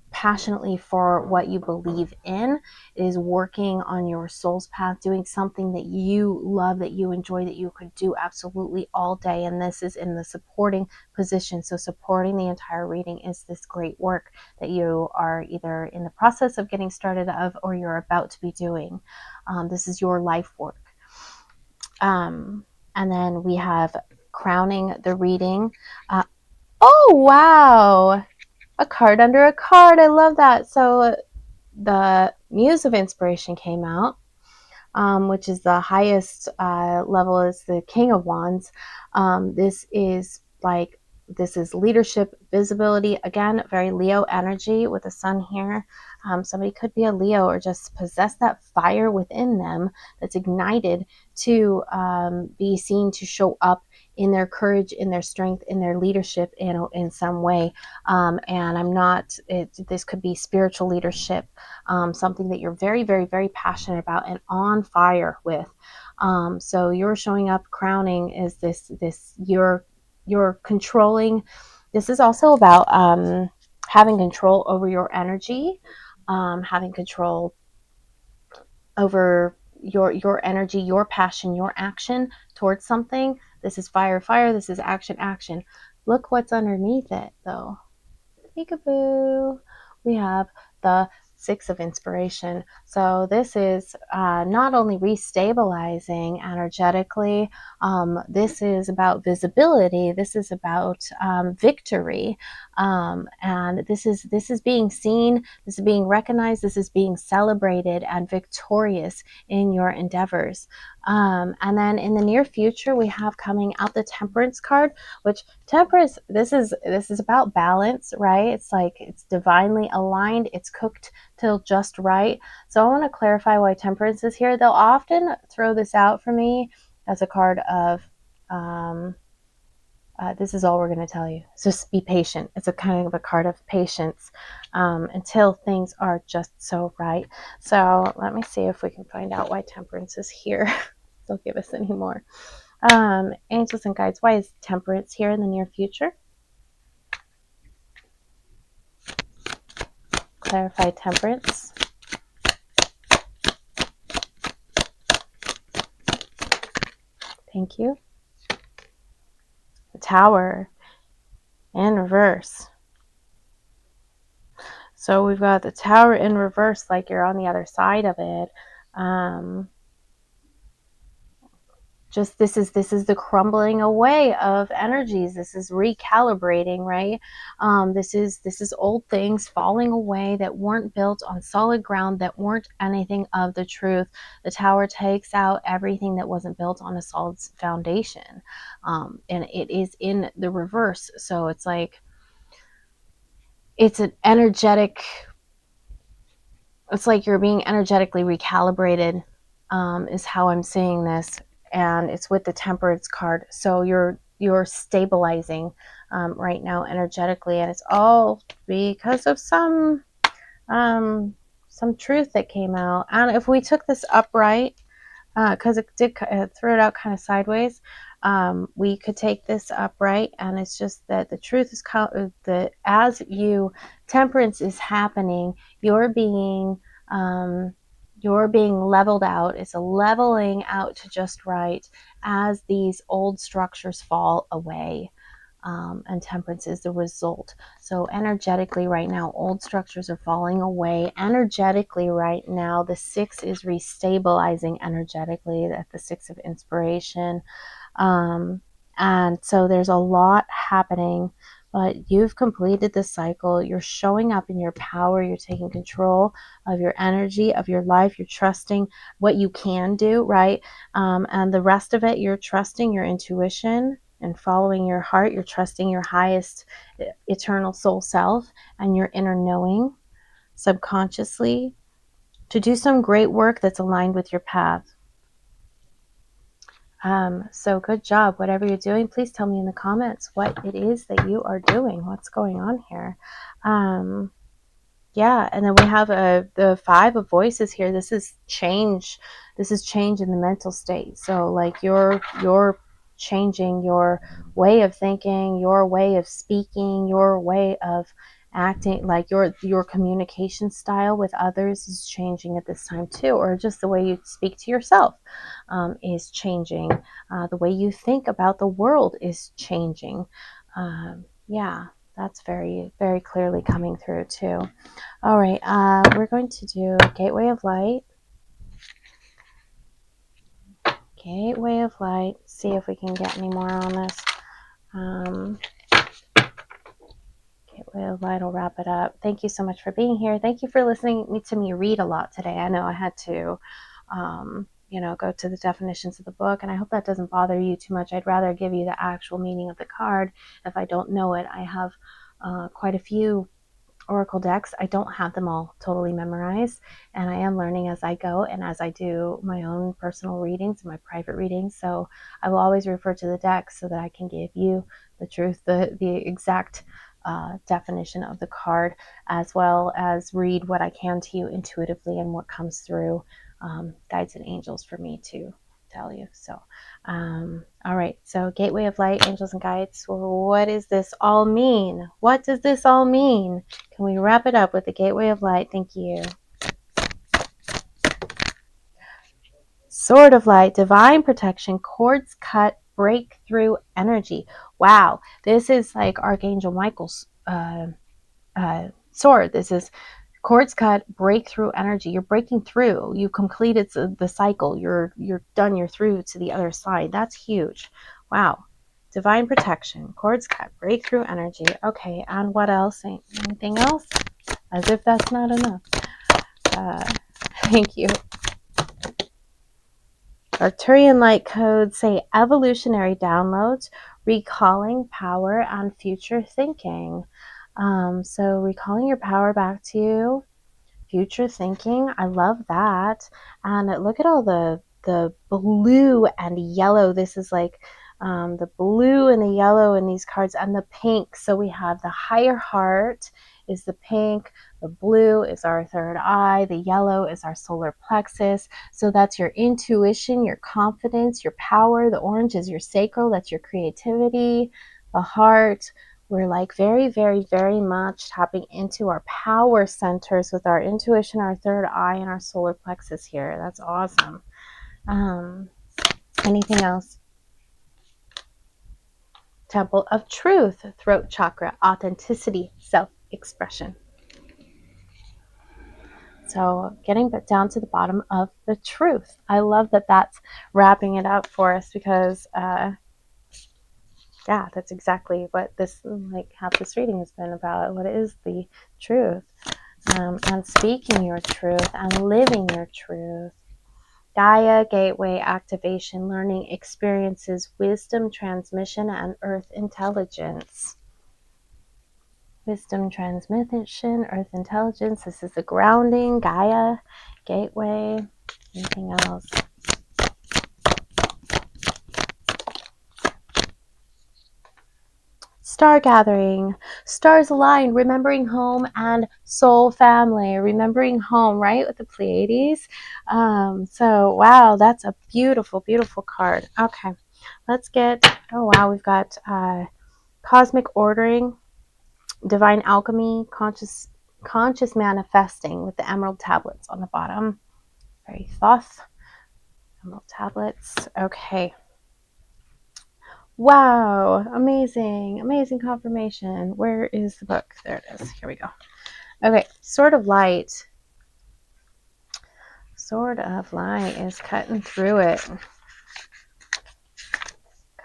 passionately for what you believe in. It is working on your soul's path, doing something that you love, that you enjoy, that you could do absolutely all day. And this is in the supporting position. So supporting the entire reading is this great work that you are either in the process of getting started of, or you're about to be doing. This is your life work. And then we have crowning the reading. Oh, wow. A card under a card. I love that. So the Muse of Inspiration came out, which is the highest level, is the King of Wands. This is leadership, visibility. Again, very Leo energy with the sun here. Somebody could be a Leo or just possess that fire within them that's ignited to be seen, to show up in their courage, in their strength, in their leadership in some way. And this could be spiritual leadership, something that you're very, very, very passionate about and on fire with. So you're showing up. Crowning is this you're controlling. This is also about having control over your energy, having control over your energy, your passion, your action towards something. This is fire, fire. This is action, action. Look what's underneath it, though. Peekaboo. We have the 6 of Inspiration. So this is not only restabilizing energetically, this is about visibility, this is about victory, and this is being seen, this is being recognized, this is being celebrated and victorious in your endeavors. And then in the near future, we have coming out the Temperance card, which Temperance, this is about balance, right? It's like it's divinely aligned, it's cooked till just right. So I want to clarify why Temperance is here. They'll often throw this out for me as a card of this is all we're going to tell you. So just be patient. It's a kind of a card of patience until things are just so right. So let me see if we can find out why Temperance is here. Don't give us any more. Angels and guides, why is Temperance here in the near future? Clarify Temperance. Thank you. The Tower in reverse. So we've got the Tower in reverse, like you're on the other side of it. Just this is the crumbling away of energies. This is recalibrating, right? This is old things falling away that weren't built on solid ground, that weren't anything of the truth. The Tower takes out everything that wasn't built on a solid foundation, and it is in the reverse. So it's like it's an energetic. It's like you're being energetically recalibrated, is how I'm seeing this, and it's with the Temperance card. So you're stabilizing right now energetically, and it's all because of some truth that came out. And if we took this upright, because it did throw it out kind of sideways, we could take this upright, and it's just that the truth is that as temperance is happening, you're being leveled out. It's a leveling out to just right as these old structures fall away. And temperance is the result. So energetically right now, old structures are falling away. Energetically right now, the 6 is restabilizing energetically at the 6 of inspiration. And so there's a lot happening, but you've completed the cycle. You're showing up in your power. You're taking control of your energy, of your life. You're trusting what you can do, right? And the rest of it, you're trusting your intuition and following your heart. You're trusting your highest eternal soul self and your inner knowing subconsciously to do some great work that's aligned with your path. So good job. Whatever you're doing, please tell me in the comments what it is that you are doing. What's going on here? Yeah, and then we have the 5 of voices here. This is change. This is change in the mental state. So like you're changing your way of thinking, your way of speaking, your way of acting, like your communication style with others is changing at this time too, or just the way you speak to yourself is changing. The way you think about the world is changing. Yeah, that's very, very clearly coming through too. All right, we're going to do Gateway of Light. Gateway of Light. See if we can get any more on this. Gateway of Light will wrap it up. Thank you so much for being here. Thank you for listening to me read a lot today. I know I had to, go to the definitions of the book, and I hope that doesn't bother you too much. I'd rather give you the actual meaning of the card if I don't know it. I have quite a few Oracle decks. I don't have them all totally memorized, and I am learning as I go and as I do my own personal readings, my private readings. So I will always refer to the decks so that I can give you the truth, the exact definition of the card, as well as read what I can to you intuitively and what comes through guides and angels for me to tell you. So all right, so Gateway of Light, angels and guides. Well, what does this all mean? What does this all mean? Can we wrap it up with the Gateway of Light? Thank you. Sword of Light, divine protection, cords cut, breakthrough energy. Wow, this is like Archangel Michael's sword. This is cords cut, breakthrough energy. You're breaking through. You completed the cycle. You're done. You're through to the other side. That's huge. Wow. Divine protection, cords cut, breakthrough energy. Okay, and what else? Anything else? As if that's not enough. Thank you. Arcturian light codes say evolutionary downloads, recalling power and future thinking. So recalling your power back to you, future thinking. I love that. And look at all the blue and yellow. This is like the blue and the yellow in these cards, and the pink. So we have the higher heart is the pink, the blue is our third eye, the yellow is our solar plexus. So that's your intuition, your confidence, your power. The orange is your sacral, that's your creativity. The heart, we're like very, very, very much tapping into our power centers with our intuition, our third eye, and our solar plexus here. That's awesome. Anything else? Temple of Truth, throat chakra, authenticity, self-expression. So getting down to the bottom of the truth. I love that that's wrapping it up for us because, yeah, that's exactly what this, like, half this reading has been about. What is the truth? And speaking your truth and living your truth. Gaia, gateway, activation, learning experiences, wisdom, transmission, and earth intelligence. Wisdom, transmission, earth intelligence. This is the grounding, Gaia, gateway. Anything else? Star gathering, stars align, remembering home and soul family. Remembering home, right, with the Pleiades. So, wow, that's a beautiful, beautiful card. Okay, let's get, oh, wow, we've got cosmic ordering, divine alchemy, conscious manifesting with the emerald tablets on the bottom. Very thoth. Emerald tablets. Okay. Wow, amazing, amazing confirmation. Where is the book? There it is. Here we go. Okay, Sword of Light. Sword of Light is cutting through it.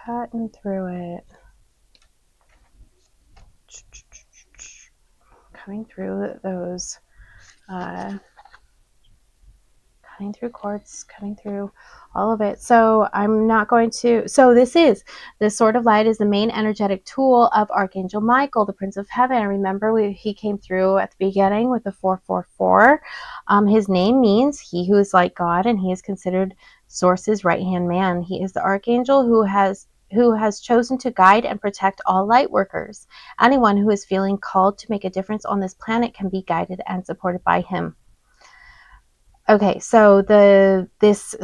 Cutting through it. Coming through those, cutting through cords, cutting through all of it. So I'm not going to, so this Sword of Light is the main energetic tool of Archangel Michael, the Prince of Heaven. Remember, he came through at the beginning with the 444. His name means he who is like God, and he is considered Source's right-hand man. He is the Archangel who has chosen to guide and protect all light workers. Anyone who is feeling called to make a difference on this planet can be guided and supported by him. Okay, so this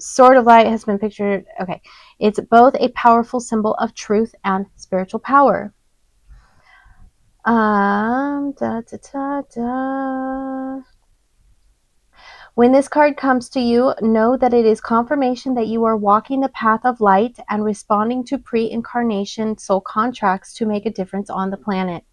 Sword of Light has been pictured. Okay, it's both a powerful symbol of truth and spiritual power. When this card comes to you, know that it is confirmation that you are walking the path of light and responding to pre-incarnation soul contracts to make a difference on the planet.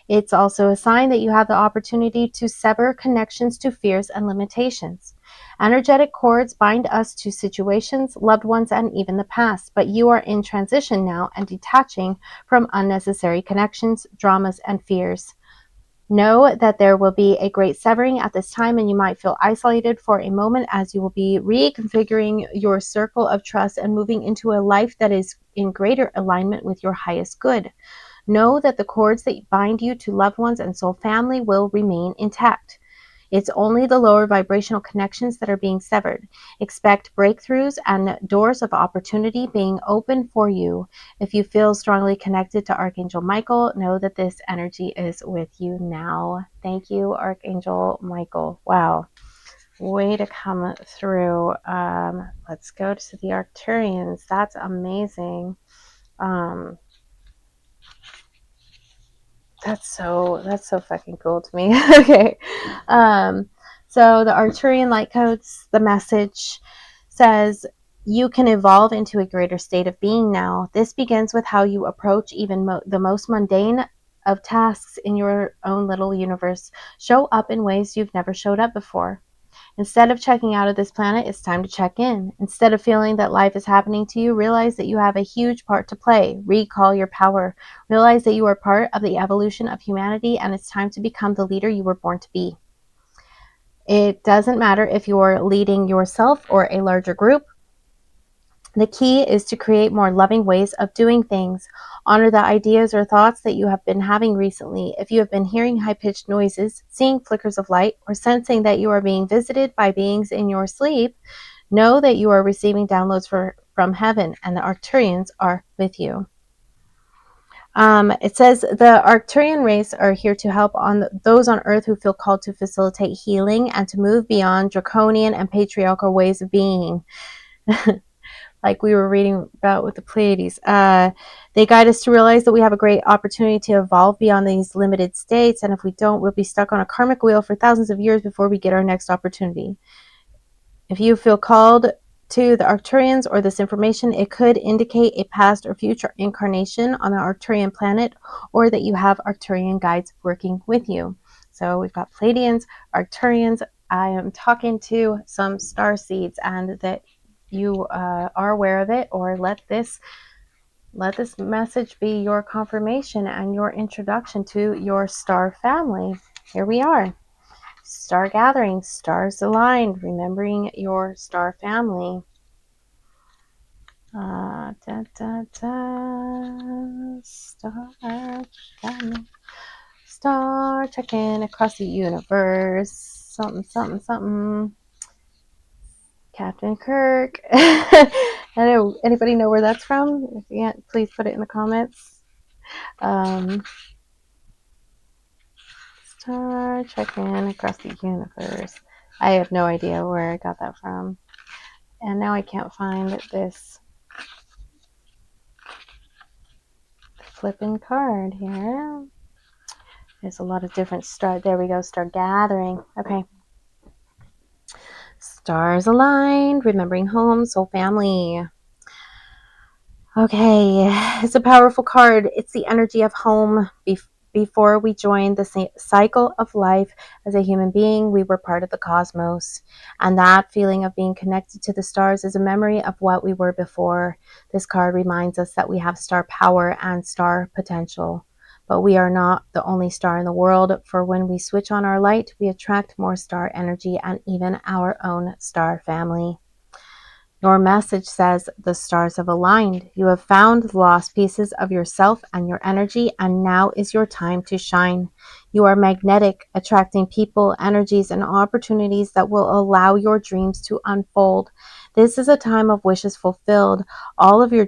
It's also a sign that you have the opportunity to sever connections to fears and limitations. Energetic cords bind us to situations, loved ones, and even the past, but you are in transition now and detaching from unnecessary connections, dramas, and fears. Know that there will be a great severing at this time, and you might feel isolated for a moment as you will be reconfiguring your circle of trust and moving into a life that is in greater alignment with your highest good. Know that the cords that bind you to loved ones and soul family will remain intact. It's only the lower vibrational connections that are being severed. Expect breakthroughs and doors of opportunity being open for you. If you feel strongly connected to Archangel Michael, know that this energy is with you now. Thank you, Archangel Michael. Wow. Way to come through. Let's go to the Arcturians. That's amazing. That's so fucking cool to me. Okay. So the Arcturian light codes, the message says, you can evolve into a greater state of being now. This begins with how you approach even the most mundane of tasks in your own little universe. Show up in ways you've never showed up before. Instead of checking out of this planet, it's time to check in. Instead of feeling that life is happening to you, realize that you have a huge part to play. Recall your power. Realize that you are part of the evolution of humanity, and it's time to become the leader you were born to be. It doesn't matter if you're leading yourself or a larger group. The key is to create more loving ways of doing things. Honor the ideas or thoughts that you have been having recently. If you have been hearing high-pitched noises, seeing flickers of light, or sensing that you are being visited by beings in your sleep, know that you are receiving downloads from heaven, and the Arcturians are with you. It says the Arcturian race are here to help on those on Earth who feel called to facilitate healing and to move beyond draconian and patriarchal ways of being. Like we were reading about with the Pleiades. They guide us to realize that we have a great opportunity to evolve beyond these limited states, and if we don't, we'll be stuck on a karmic wheel for thousands of years before we get our next opportunity. If you feel called to the Arcturians or this information, it could indicate a past or future incarnation on an Arcturian planet, or that you have Arcturian guides working with you. So we've got Pleiadians, Arcturians. I am talking to some star seeds, and that you are aware of it, or let this message be your confirmation and your introduction to your star family. Here we are. Star gathering, stars aligned, remembering your star family. Star checking across the universe. Something, something, something. Captain Kirk. Anybody know where that's from? If you can't, please put it in the comments. Star checking across the universe. I have no idea where I got that from. And now I can't find this flipping card here. There's a lot of different star. There we go. Star gathering. Okay. Stars aligned. Remembering home, soul family. Okay. It's a powerful card. It's the energy of home. Before we joined the cycle of life as a human being, we were part of the cosmos. And that feeling of being connected to the stars is a memory of what we were before. This card reminds us that we have star power and star potential. But we are not the only star in the world, for when we switch on our light, we attract more star energy and even our own star family. Your message says the stars have aligned. You have found the lost pieces of yourself and your energy, and now is your time to shine. You are magnetic, attracting people, energies, and opportunities that will allow your dreams to unfold. This is a time of wishes fulfilled. All of your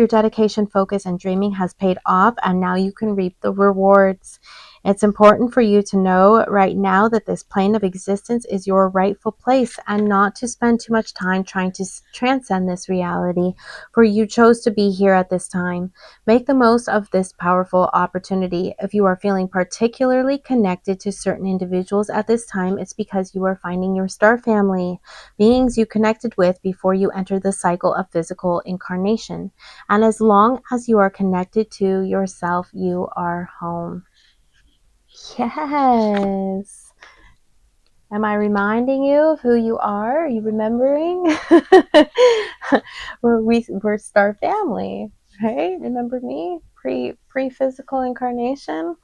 dedication, focus, and dreaming has paid off, and now you can reap the rewards. It's important for you to know right now that this plane of existence is your rightful place, and not to spend too much time trying to transcend this reality, for you chose to be here at this time. Make the most of this powerful opportunity. If you are feeling particularly connected to certain individuals at this time, it's because you are finding your star family, beings you connected with before you entered the cycle of physical incarnation. And as long as you are connected to yourself, you are home. Yes. Am I reminding you of who you are? Are you remembering? we're star family, right? Remember me? Pre-physical incarnation.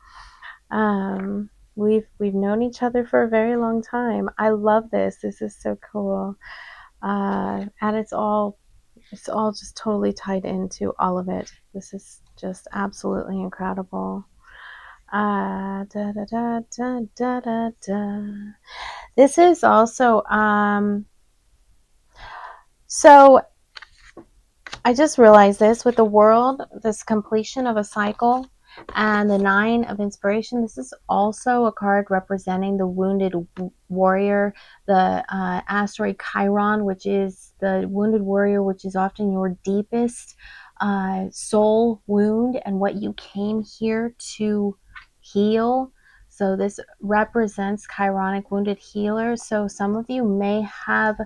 We've known each other for a very long time. I love this. This is so cool. And it's all just totally tied into all of it. This is just absolutely incredible. This is also so I just realized this with the world, this completion of a cycle, and the 9 of inspiration. This is also a card representing the wounded warrior, the asteroid Chiron, which is the wounded warrior, which is often your deepest soul wound and what you came here to heal. So this represents Chironic wounded healers. So some of you may have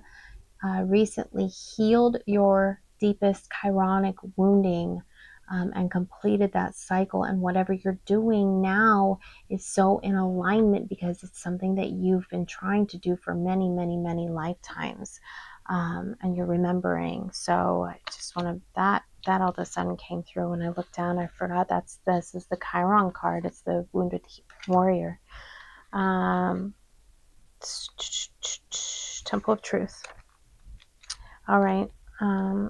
recently healed your deepest chironic wounding and completed that cycle. And whatever you're doing now is so in alignment because it's something that you've been trying to do for many, many, many lifetimes. And you're remembering. So I just want to, that all of a sudden came through when I looked down. I forgot this is the Chiron card. It's the wounded warrior. Temple of Truth. All right.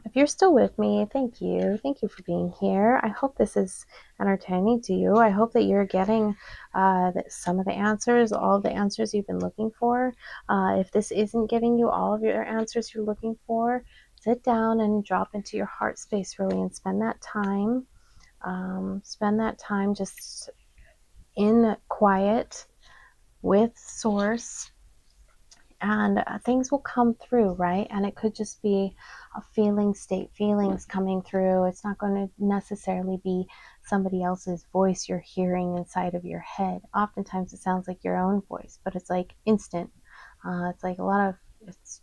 If you're still with me, thank you. Thank you for being here. I hope this is entertaining to you. I hope that you're getting some of the answers, all of the answers you've been looking for. If this isn't giving you all of your answers you're looking for, sit down and drop into your heart space really and spend that time. Spend that time just in quiet with Source. And things will come through, right? And it could just be a feeling state, feelings coming through. It's not going to necessarily be somebody else's voice you're hearing inside of your head. Oftentimes it sounds like your own voice, but it's like instant. It's like it's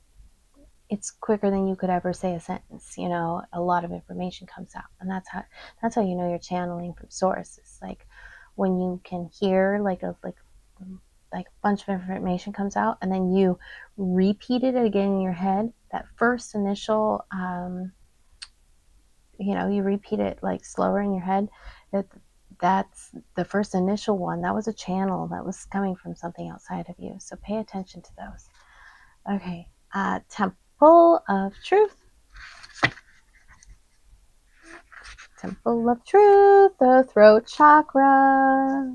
it's quicker than you could ever say a sentence. You know, a lot of information comes out, and that's how you know you're channeling from source. It's like when you can hear like a bunch of information comes out, and then you repeat it again in your head. That first initial, you repeat it like slower in your head. That's the first initial one. That was a channel that was coming from something outside of you. So pay attention to those. Okay, Temple of Truth. Temple of Truth, the throat chakra.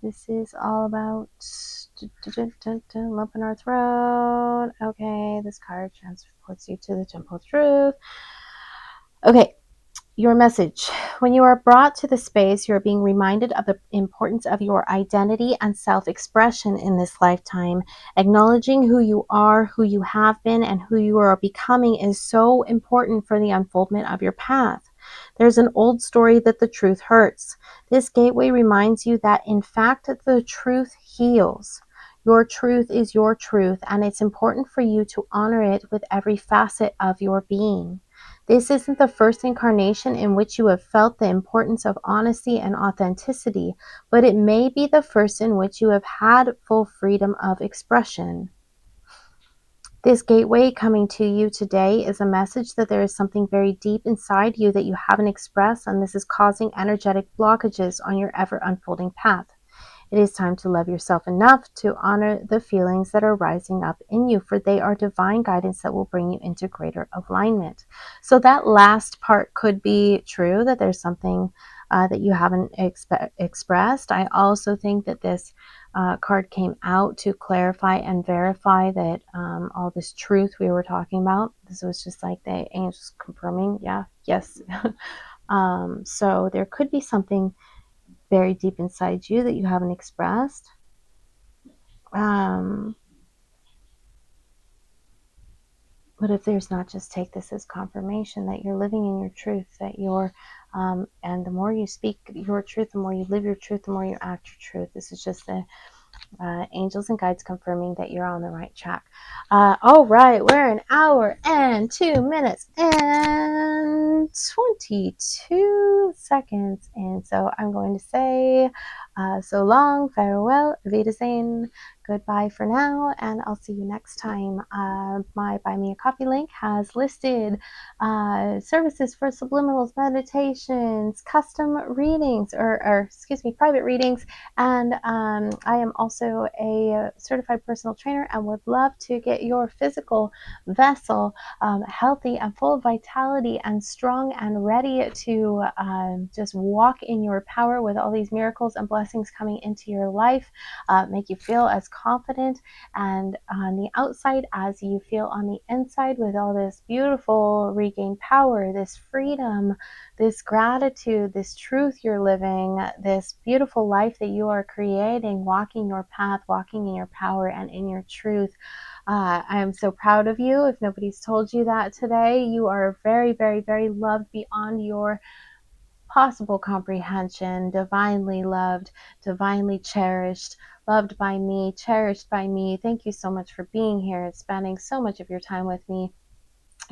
This is all about lump in our throat. Okay, this card transports you to the Temple of Truth. Okay, your message. When you are brought to the space, you're being reminded of the importance of your identity and self-expression in this lifetime. Acknowledging who you are, who you have been, and who you are becoming is so important for the unfoldment of your path. There's an old story that the truth hurts. This gateway reminds you that, in fact, the truth heals. Your truth is your truth, and it's important for you to honor it with every facet of your being. This isn't the first incarnation in which you have felt the importance of honesty and authenticity, but it may be the first in which you have had full freedom of expression. This gateway coming to you today is a message that there is something very deep inside you that you haven't expressed, and this is causing energetic blockages on your ever unfolding path. It is time to love yourself enough to honor the feelings that are rising up in you, for they are divine guidance that will bring you into greater alignment. So that last part could be true, that there's something that you haven't expressed. I also think that this card came out to clarify and verify that all this truth we were talking about, this was just like the angels confirming, yes. So there could be something very deep inside you that you haven't expressed. But if there's not, just take this as confirmation that you're living in your truth, that you're, and the more you speak your truth, the more you live your truth, the more you act your truth. This is just the angels and guides confirming that you're on the right track. All right, we're an hour and 2 minutes and 22 seconds, and so I'm going to say so long, farewell, Wiedersehen, goodbye for now, and I'll see you next time. My Buy Me a Coffee link has listed services for subliminals, meditations, custom readings, or excuse me, private readings, and I am also a certified personal trainer and would love to get your physical vessel healthy and full of vitality and strong and ready to just walk in your power with all these miracles and blessings coming into your life. Make you feel as confident and on the outside as you feel on the inside, with all this beautiful regained power, this freedom, this gratitude, this truth you're living, this beautiful life that you are creating, walking your path, walking in your power and in your truth. I am so proud of you. If nobody's told you that today, you are very, very, very loved beyond your possible comprehension, divinely loved, divinely cherished, loved by me, cherished by me. Thank you so much for being here and spending so much of your time with me,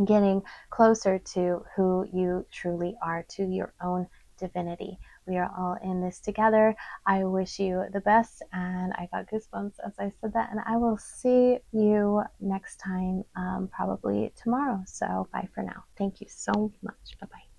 getting closer to who you truly are, to your own divinity. We are all in this together. I wish you the best, and I got goosebumps as I said that, and I will see you next time, probably tomorrow. So bye for now. Thank you so much. Bye-bye.